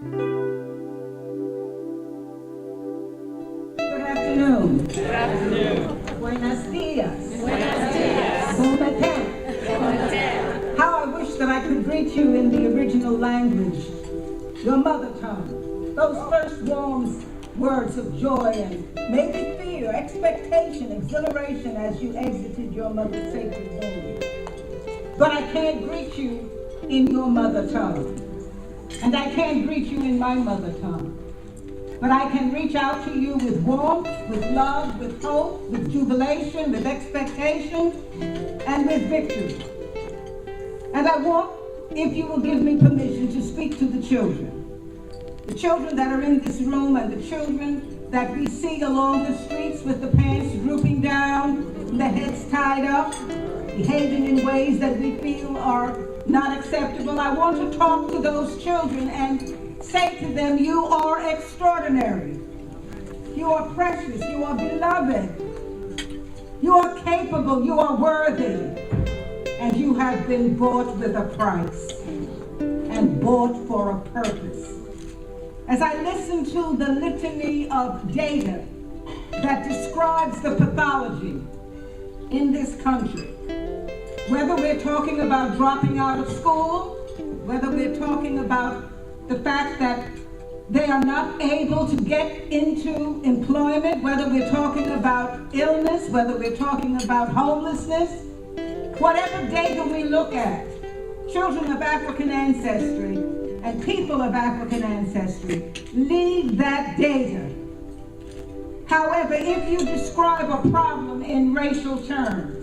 Good afternoon. Good afternoon. Buenos dias. Buenos dias. Bon matin. Bon matin. How I wish that I could greet you in the original language, your mother tongue. Those first warm words of joy and maybe fear, expectation, exhilaration as you exited your mother's sacred home. But I can't greet you in your mother tongue. And I can't greet you in my mother tongue. But I can reach out to you with warmth, with love, with hope, with jubilation, with expectation, and with victory. And I want, if you will give me permission, to speak to the children. The children that are in this room and the children that we see along the streets with the pants drooping down, the heads tied up, behaving in ways that we feel are not acceptable. I want to talk to those children and say to them, you are extraordinary. You are precious. You are beloved. You are capable. You are worthy. And you have been bought with a price and bought for a purpose. As I listen to the litany of data that describes the pathology in this country, whether we're talking about dropping out of school, whether we're talking about the fact that they are not able to get into employment, whether we're talking about illness, whether we're talking about homelessness, whatever data we look at, children of African ancestry and people of African ancestry lead that data. However, if you describe a problem in racial terms,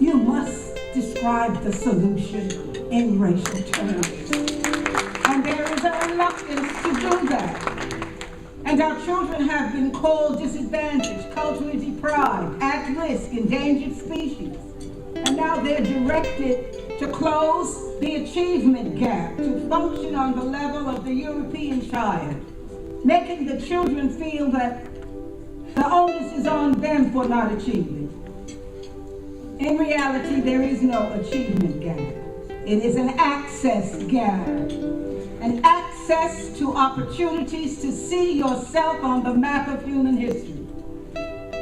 you must describe the solution in racial terms. And there is a reluctance to do that. And our children have been called disadvantaged, culturally deprived, at risk, endangered species. And now they're directed to close the achievement gap, to function on the level of the European child, making the children feel that the onus is on them for not achieving. In reality, there is no achievement gap. It is an access gap. An access to opportunities to see yourself on the map of human history.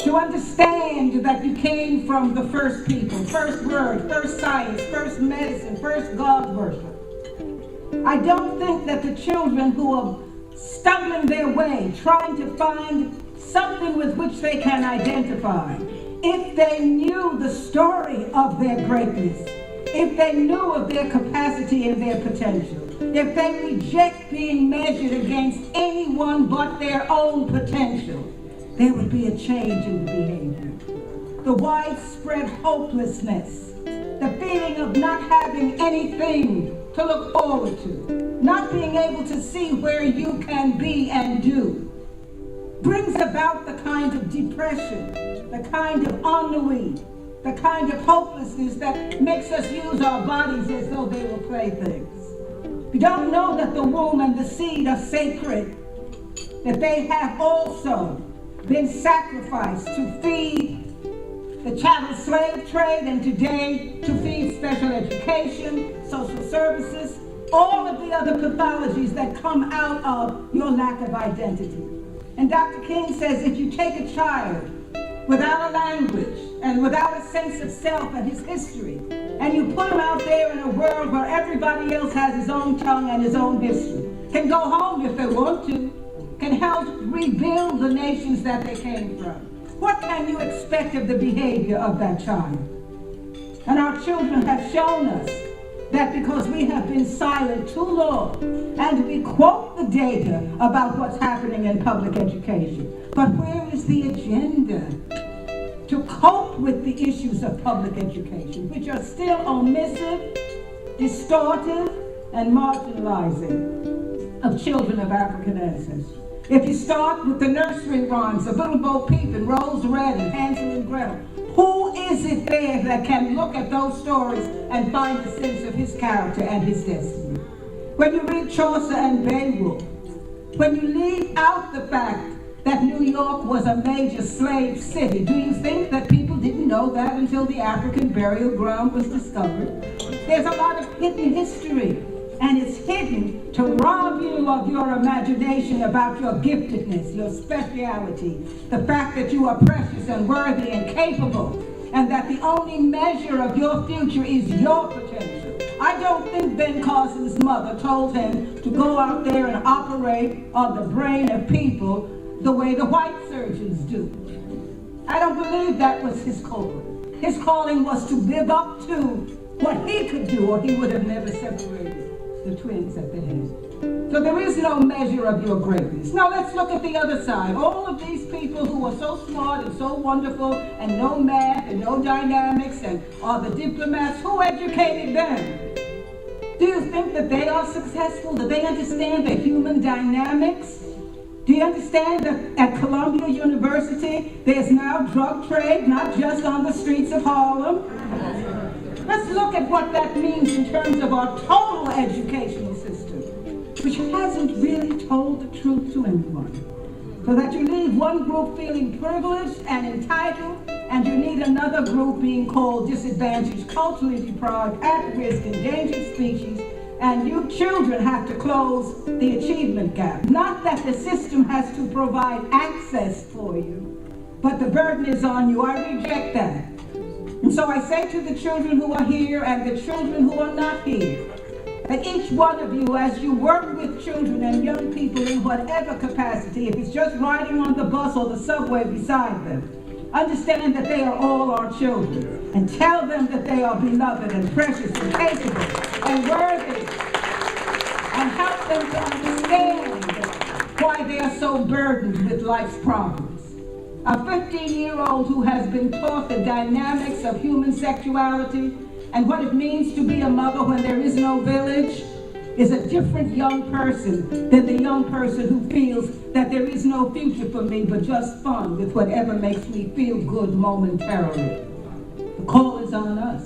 To understand that you came from the first people, first word, first science, first medicine, first God worship. I don't think that the children who are stumbling their way, trying to find something with which they can identify, if they knew the story of their greatness, if they knew of their capacity and their potential, if they reject being measured against anyone but their own potential, there would be a change in the behavior. The widespread hopelessness, the feeling of not having anything to look forward to, not being able to see where you can be and do, brings about the kind of depression, the kind of ennui, the kind of hopelessness that makes us use our bodies as though they were playthings. We don't know that the womb and the seed are sacred, that they have also been sacrificed to feed the chattel slave trade and today to feed special education, social services, all of the other pathologies that come out of your lack of identity. And Dr. King says if you take a child without a language and without a sense of self and his history, and you put him out there in a world where everybody else has his own tongue and his own history, can go home if they want to, can help rebuild the nations that they came from, what can you expect of the behavior of that child? And our children have shown us that because we have been silent too long, and we quote the data about what's happening in public education, but where is the agenda to cope with the issues of public education, which are still omissive, distortive, and marginalizing of children of African ancestry? If you start with the nursery rhymes of Little Bo Peep and Rose Red and Hansel and Gretel, who is it there that can look at those stories and find a sense of his character and his destiny? When you read Chaucer and Beowulf, when you leave out the fact that New York was a major slave city, do you think that people didn't know that until the African burial ground was discovered? There's a lot of hidden history and it's hidden to rob you of your imagination about your giftedness, your speciality, the fact that you are precious and worthy and capable, and that the only measure of your future is your potential. I don't think Ben Carson's mother told him to go out there and operate on the brain of people the way the white surgeons do. I don't believe that was his calling. His calling was to live up to what he could do, or he would have never separated the twins at the head. So there is no measure of your greatness. Now let's look at the other side. All of these people who are so smart and so wonderful and no math and no dynamics and are the diplomats, who educated them? Do you think that they are successful? Do they understand the human dynamics? Do you understand that at Columbia University there's now drug trade, not just on the streets of Harlem? Let's look at what that means in terms of our total educational system, which hasn't really told the truth to anyone. So that you leave one group feeling privileged and entitled, and you need another group being called disadvantaged, culturally deprived, at risk, endangered species, and you children have to close the achievement gap. Not that the system has to provide access for you, but the burden is on you. I reject that. And so I say to the children who are here and the children who are not here, that each one of you, as you work with children and young people in whatever capacity, if it's just riding on the bus or the subway beside them, understand that they are all our children, and tell them that they are beloved and precious and capable and worthy, and help them to understand why they are so burdened with life's problems. A 15-year-old who has been taught the dynamics of human sexuality and what it means to be a mother when there is no village is a different young person than the young person who feels that there is no future for me but just fun with whatever makes me feel good momentarily. The call is on us.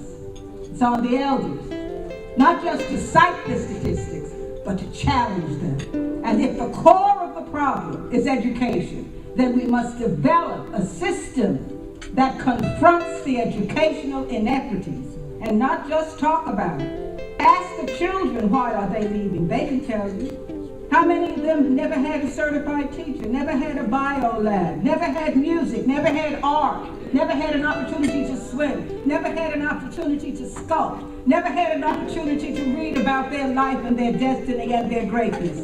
It's on the elders, not just to cite the statistics, but to challenge them. And if the core of the problem is education, then we must develop a system that confronts the educational inequities and not just talk about it. Ask the children why are they leaving. They can tell you. How many of them never had a certified teacher, never had a bio lab, never had music, never had art, never had an opportunity to swim, never had an opportunity to sculpt, never had an opportunity to read about their life and their destiny and their greatness.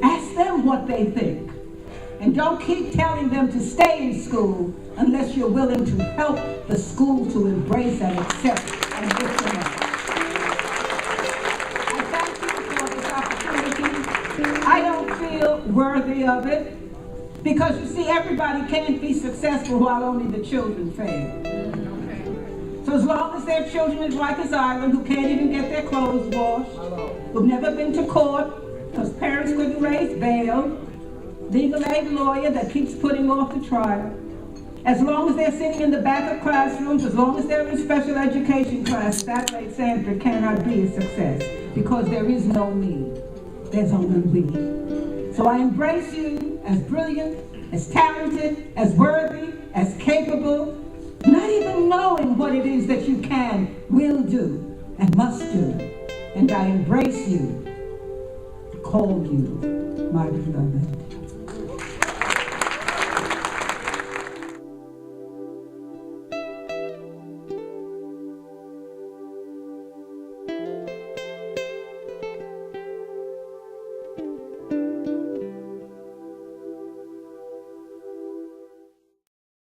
Ask them what they think. And don't keep telling them to stay in school unless you're willing to help the school to embrace and accept and lift them up. I thank you for this opportunity. I don't feel worthy of it because, you see, everybody can't be successful while only the children fail. So as long as their children is Rikers Island, who can't even get their clothes washed, who've never been to court because parents couldn't raise bail, legal aid lawyer that keeps putting off the trial. As long as they're sitting in the back of classrooms, as long as they're in special education classes, Adelaide Sanford cannot be a success because there is no me. There's only we. So I embrace you as brilliant, as talented, as worthy, as capable, not even knowing what it is that you can, will do, and must do. And I embrace you, call you my beloved.